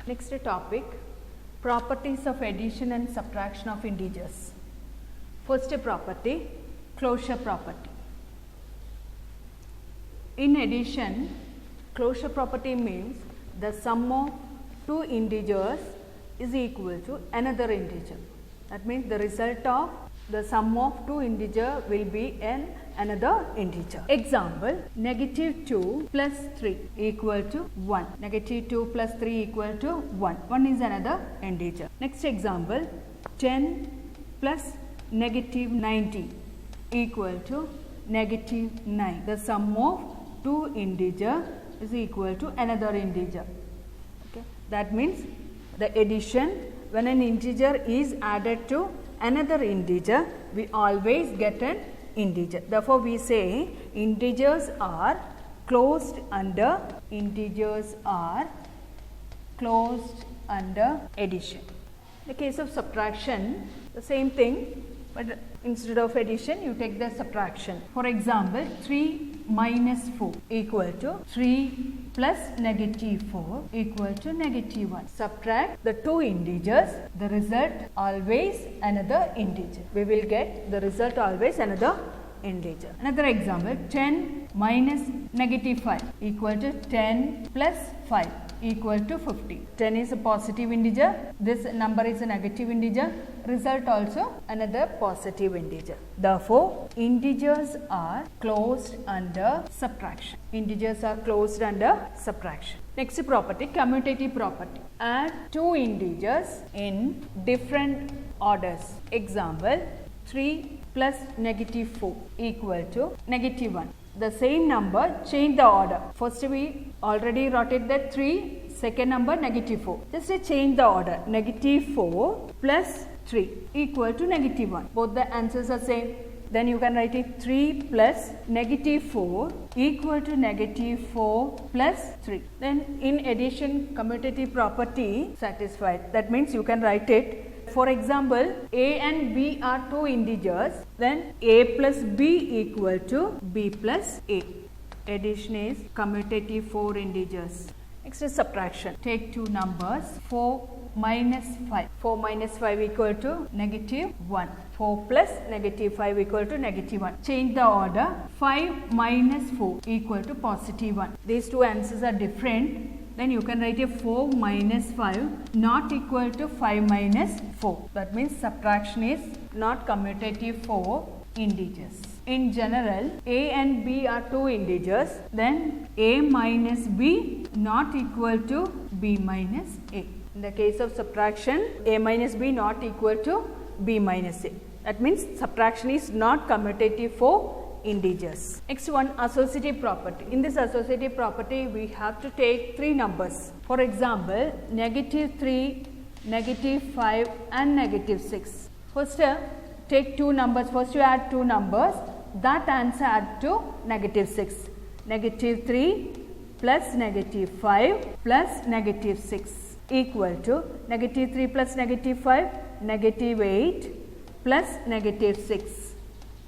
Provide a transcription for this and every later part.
Next topic, properties of addition and subtraction of integers. First property, closure property. In addition, closure property means the sum of two integers is equal to another integer. That means the result of the sum of two integer will be another integer. Example, -2 plus 3 equal to 1. -2 plus 3 equal to 1. 1 is another integer. Next example, 10 plus -90 equal to -9. The sum of two integer is equal to another integer. Okay. That means the addition, when an integer is added to another integer, we always get an integer. Therefore, we say integers are closed under addition. In the case of subtraction, the same thing, but instead of addition you take the subtraction. For example, 3 minus 4 equal to 3 plus -4 equal to -1. Subtract the two integers, the result always another integer. We will get the result always another integer. Another example, 10 minus -5 equal to 10 plus 5 equal to 50. 10 is a positive integer, this number is a negative integer, result also another positive integer. Therefore, integers are closed under subtraction. Integers are closed under subtraction. Next property, commutative property. Add two integers in different orders. Example, 3 plus -4 equal to -1. The same number, change the order. First we already rotated that 3, second number -4. Just change the order. -4 plus 3 equal to -1. Both the answers are same. Then you can write it 3 plus -4 equal to -4 plus 3. Then in addition, commutative property satisfied. That means you can write it. For example, a and b are two integers, then a plus b equal to b plus a. Addition is commutative for integers. Next is subtraction. Take two numbers, 4 minus 5. 4 minus 5 equal to -1. 4 plus -5 equal to -1. Change the order. 5 minus 4 equal to +1. These two answers are different. Then you can write a 4 minus 5 not equal to 5 minus 4. That means subtraction is not commutative for integers. In general, a and b are two integers, then a minus b not equal to b minus a. In the case of subtraction, a minus b not equal to b minus a. That means subtraction is not commutative for integers. Next one, associative property. In this associative property, we have to take three numbers. For example, -3, -5 and -6. First, take two numbers. First you add two numbers. That answer add to -6. -3 plus -5 plus -6 equal to -3 plus -5 -8 plus -6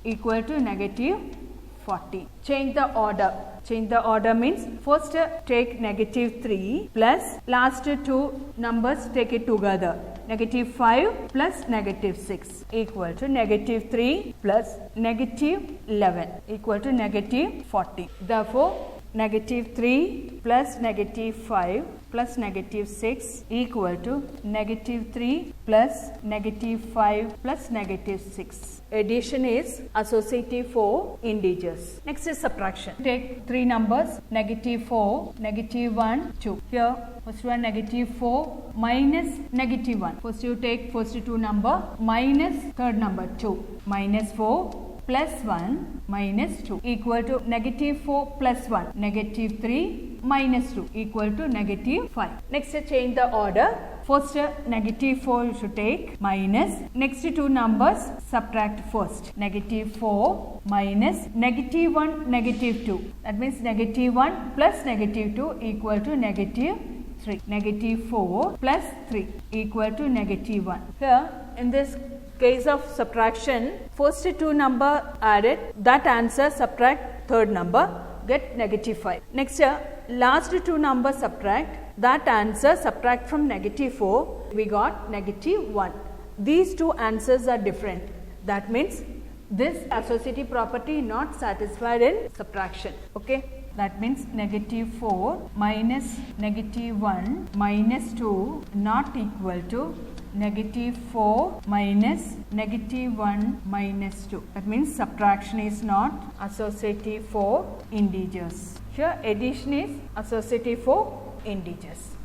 equal to -40. Change the order. Change the order means first take -3 plus last two numbers take it together. -5 plus -6 equal to -3 plus -11 equal to -40. Therefore, -3 plus -5 plus -6 equal to -3 plus -5 plus -6. Addition is associative for integers. Next is subtraction. Take three numbers, -4, -1, 2. Here, first one -4 minus -1. First you take first two number minus third number 2. -4 plus 1 minus 2 equal to -4 plus 1, -3 minus 2 equal to -5. Next change the order. First -4 you should take minus next two numbers subtract first. -4 minus -1 -2. That means -1 plus -2 equal to -3. -4 plus 3 equal to -1. Here in this case of subtraction, first two number added, that answer subtract third number, get negative 5. Next, last two numbers subtract. That answer subtract from negative 4, we got negative 1. These two answers are different. That means this associative property not satisfied in subtraction. Okay. That means negative 4 minus negative 1 minus 2 not equal to negative 4 minus negative 1 minus 2. That means subtraction is not associative for integers. Here addition is associative for integers.